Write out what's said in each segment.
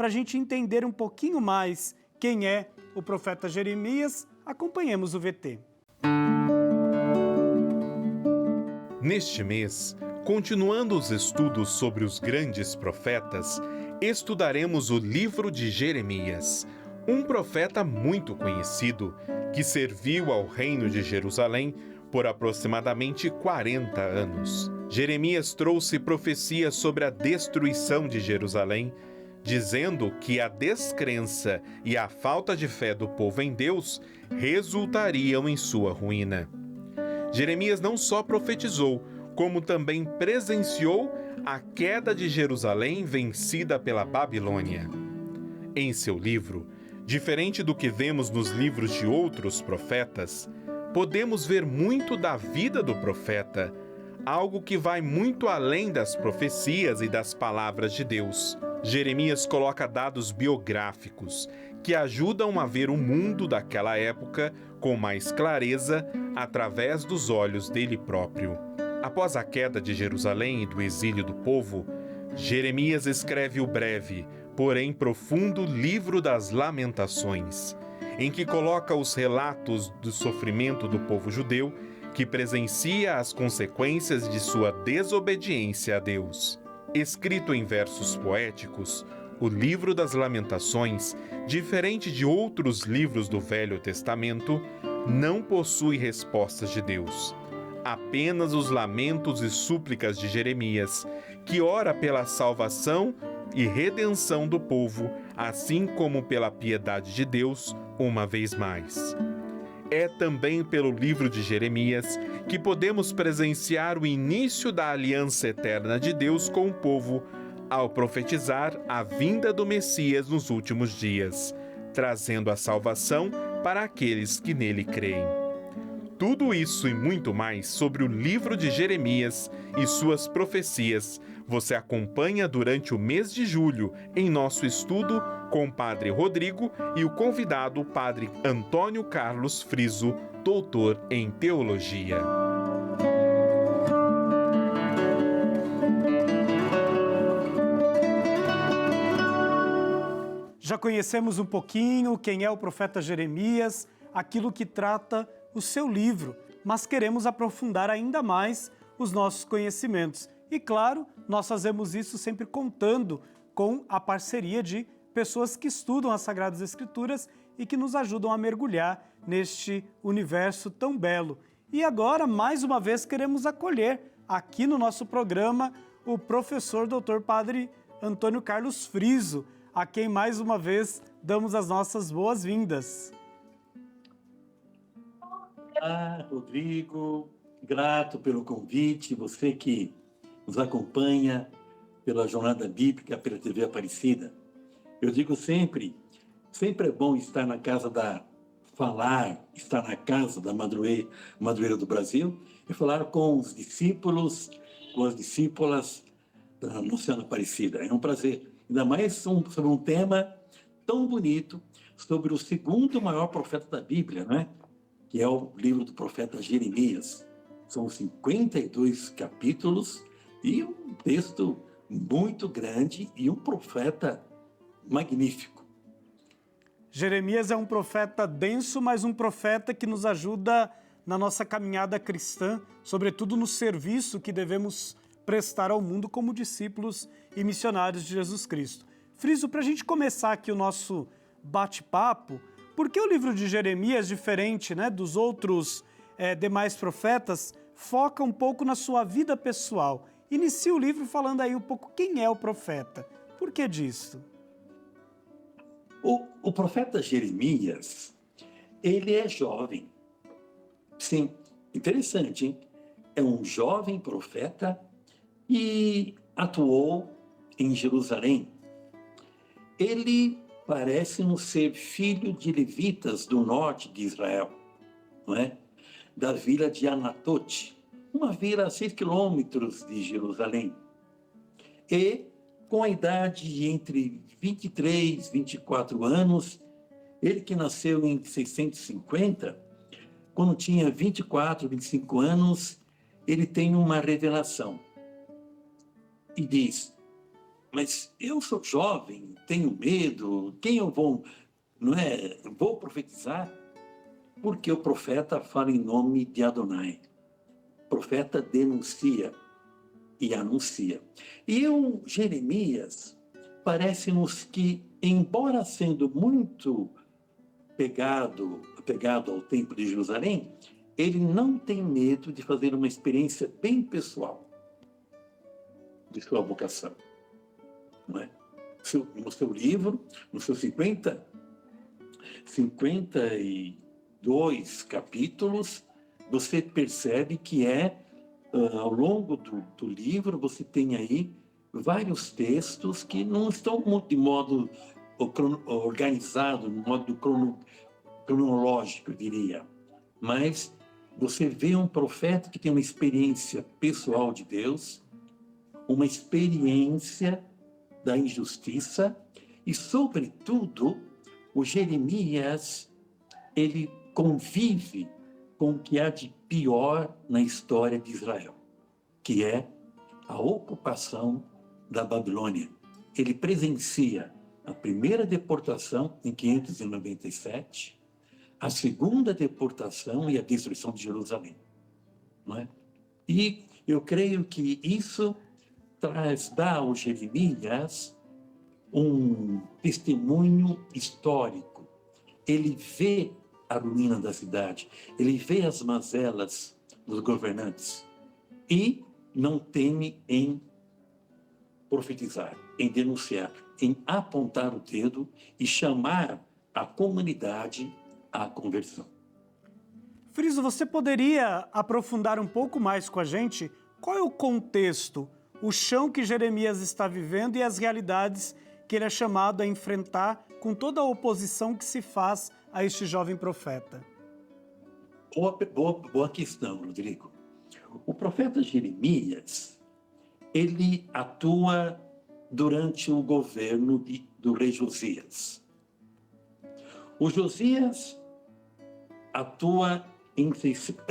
para a gente entender um pouquinho mais quem é o profeta Jeremias, acompanhemos o VT. Neste mês, continuando os estudos sobre os grandes profetas, estudaremos o livro de Jeremias, um profeta muito conhecido que serviu ao reino de Jerusalém por aproximadamente 40 anos. Jeremias trouxe profecias sobre a destruição de Jerusalém, dizendo que a descrença e a falta de fé do povo em Deus resultariam em sua ruína. Jeremias não só profetizou, como também presenciou a queda de Jerusalém vencida pela Babilônia. Em seu livro, diferente do que vemos nos livros de outros profetas, podemos ver muito da vida do profeta, algo que vai muito além das profecias e das palavras de Deus. Jeremias coloca dados biográficos que ajudam a ver o mundo daquela época com mais clareza através dos olhos dele próprio. Após a queda de Jerusalém e do exílio do povo, Jeremias escreve o breve, porém profundo livro das Lamentações, em que coloca os relatos do sofrimento do povo judeu que presencia as consequências de sua desobediência a Deus. Escrito em versos poéticos, o livro das Lamentações, diferente de outros livros do Velho Testamento, não possui respostas de Deus. Apenas os lamentos e súplicas de Jeremias, que ora pela salvação e redenção do povo, assim como pela piedade de Deus, uma vez mais. É também pelo livro de Jeremias que podemos presenciar o início da aliança eterna de Deus com o povo, ao profetizar a vinda do Messias nos últimos dias, trazendo a salvação para aqueles que nele creem. Tudo isso e muito mais sobre o livro de Jeremias e suas profecias você acompanha durante o mês de julho em nosso estudo com o Padre Rodrigo e o convidado Padre Antônio Carlos Friso, doutor em Teologia. Já conhecemos um pouquinho quem é o profeta Jeremias, aquilo que trata o seu livro, mas queremos aprofundar ainda mais os nossos conhecimentos. E claro, nós fazemos isso sempre contando com a parceria de pessoas que estudam as Sagradas Escrituras e que nos ajudam a mergulhar neste universo tão belo. E agora, mais uma vez, queremos acolher aqui no nosso programa o professor Dr. Padre Antônio Carlos Friso, a quem mais uma vez damos as nossas boas-vindas. Olá, Rodrigo, grato pelo convite, você que nos acompanha pela Jornada Bíblica, pela TV Aparecida. Eu digo sempre é bom estar na casa estar na casa da Madroeira do Brasil e falar com os discípulos, com as discípulas da Nossa Senhora Aparecida. É um prazer, ainda mais sobre um tema tão bonito, sobre o segundo maior profeta da Bíblia, né? Que é o livro do profeta Jeremias. São 52 capítulos e um texto muito grande e um profeta magnífico. Jeremias é um profeta denso, mas um profeta que nos ajuda na nossa caminhada cristã, sobretudo no serviço que devemos prestar ao mundo como discípulos e missionários de Jesus Cristo. Friso, para a gente começar aqui o nosso bate-papo, por que o livro de Jeremias, diferente, né, dos outros demais profetas, foca um pouco na sua vida pessoal? Inicia o livro falando aí um pouco quem é o profeta. Por que disso? O profeta Jeremias, ele é jovem. Sim, interessante, hein? É um jovem profeta e atuou em Jerusalém. Ele parece-nos ser filho de levitas do norte de Israel, não é? Da vila de Anatote, uma vila a 6 quilômetros de Jerusalém. E, com a idade de entre 23 e 24 anos, ele que nasceu em 650, quando tinha 24, 25 anos, ele tem uma revelação. E diz: mas eu sou jovem, tenho medo, quem eu vou, não é? Vou profetizar? Porque o profeta fala em nome de Adonai. O profeta denuncia e anuncia. E o Jeremias parece-nos que, embora sendo muito apegado ao templo de Jerusalém, ele não tem medo de fazer uma experiência bem pessoal de sua vocação. Não é? No seu livro, nos seus 52 capítulos, você percebe que ao longo do livro, você tem aí vários textos que não estão muito de modo organizado, de modo cronológico, eu diria. Mas você vê um profeta que tem uma experiência pessoal de Deus, uma experiência da injustiça e, sobretudo, o Jeremias, ele convive com o que há de pior na história de Israel, que é a ocupação da Babilônia. Ele presencia a primeira deportação em 597, a segunda deportação e a destruição de Jerusalém. Não é? E eu creio que isso dá ao Jeremias um testemunho histórico. Ele vê a ruína da cidade, ele vê as mazelas dos governantes e não teme em profetizar, em denunciar, em apontar o dedo e chamar a comunidade à conversão. Friso, você poderia aprofundar um pouco mais com a gente? Qual é o contexto, o chão que Jeremias está vivendo e as realidades que ele é chamado a enfrentar com toda a oposição que se faz a este jovem profeta? Boa questão, Rodrigo. O profeta Jeremias, ele atua durante o governo do rei Josias. O Josias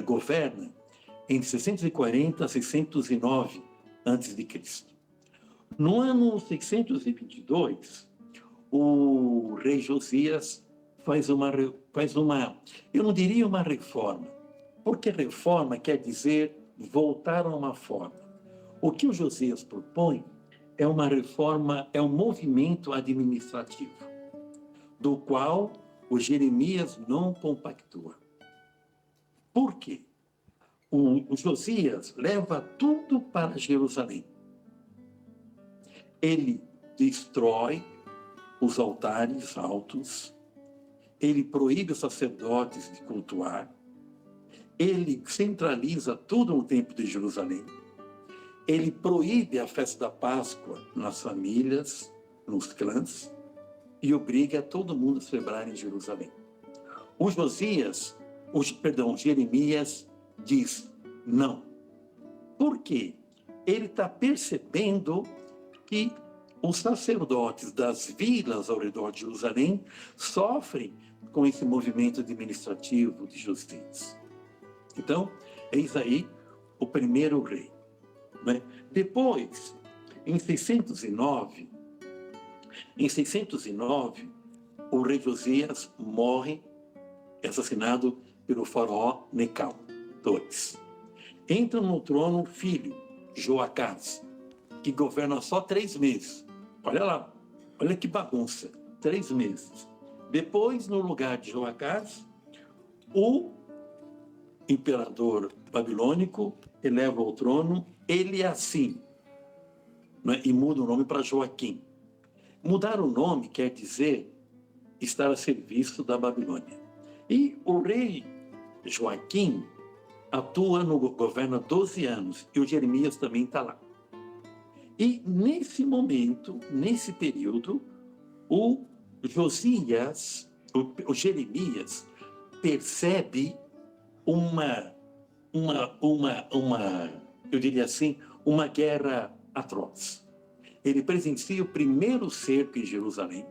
governa em 640 a 609 a.C. No ano 622, o rei Josias faz uma, eu não diria uma reforma, porque reforma quer dizer voltar a uma forma. O que o Josias propõe é uma reforma, é um movimento administrativo, do qual o Jeremias não compactua. Por quê? O Josias leva tudo para Jerusalém. Ele destrói os altares altos, ele proíbe os sacerdotes de cultuar, ele centraliza tudo no templo de Jerusalém, ele proíbe a festa da Páscoa nas famílias, nos clãs, e obriga todo mundo a celebrar em Jerusalém. Jeremias diz não. Por quê? Ele está percebendo que os sacerdotes das vilas ao redor de Jerusalém sofrem com esse movimento administrativo de Josias. Então, eis aí o primeiro rei. Né? Depois, em 609, o rei Josias morre, assassinado pelo faraó Necau II. Entra no trono o filho, Joacás, que governa só 3 meses. Olha lá, olha que bagunça, 3 meses. Depois, no lugar de Joacás, o imperador babilônico eleva ao trono Eliacim, né? E muda o nome para Joaquim. Mudar o nome quer dizer estar a serviço da Babilônia. E o rei Joaquim governa 12 anos, e o Jeremias também está lá. E nesse momento, nesse período, o Jeremias percebe eu diria assim, uma guerra atroz. Ele presencia o primeiro cerco em Jerusalém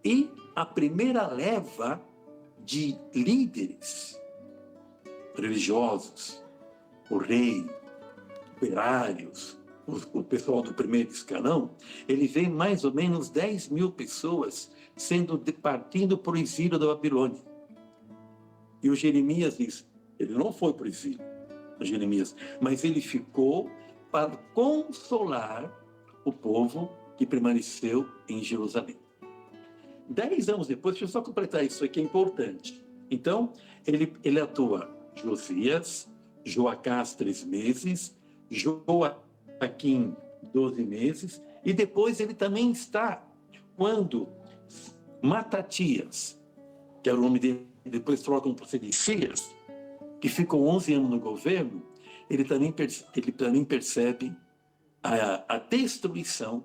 e a primeira leva de líderes religiosos, o rei, operários, o pessoal do primeiro escalão, ele vê mais ou menos 10 mil pessoas partindo para o exílio da Babilônia. E o Jeremias diz, ele não foi para o exílio, o Jeremias, mas ele ficou para consolar o povo que permaneceu em Jerusalém. 10 anos depois, deixa eu só completar isso aqui, é importante. Então, ele atua Josias, Joacás 3 meses, Joaquim 12 meses, e depois ele também está quando Matatias, que era o nome dele, depois trocam por Sedecias, que ficou 11 anos no governo, ele também percebe a destruição.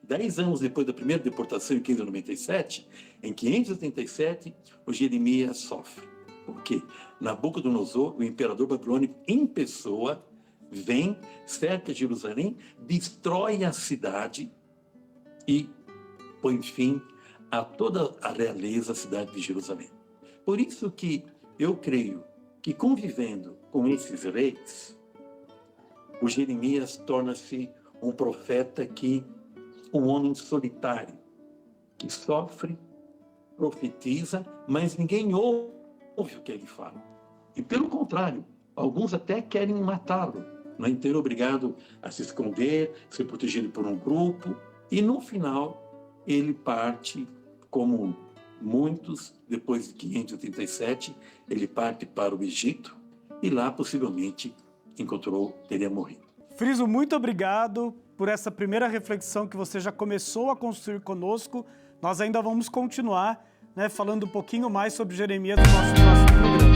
10 anos depois da primeira deportação, em 597, em 587, o Jeremias sofre. Por quê? Nabucodonosor, o imperador babilônico em pessoa, vem, cerca Jerusalém, destrói a cidade e põe fim a toda a realeza da cidade de Jerusalém. Por isso que eu creio que, convivendo com esses reis, o Jeremias torna-se um profeta um homem solitário, que sofre, profetiza, mas ninguém ouve o que ele fala. E pelo contrário, alguns até querem matá-lo, não é? Então ele é obrigado a se esconder, ser protegido por um grupo, e no final ele parte, como muitos, depois de 587, ele parte para o Egito, e lá possivelmente teria morrido. Friso, muito obrigado por essa primeira reflexão que você já começou a construir conosco. Nós ainda vamos continuar, falando um pouquinho mais sobre Jeremias no nosso próximo programa.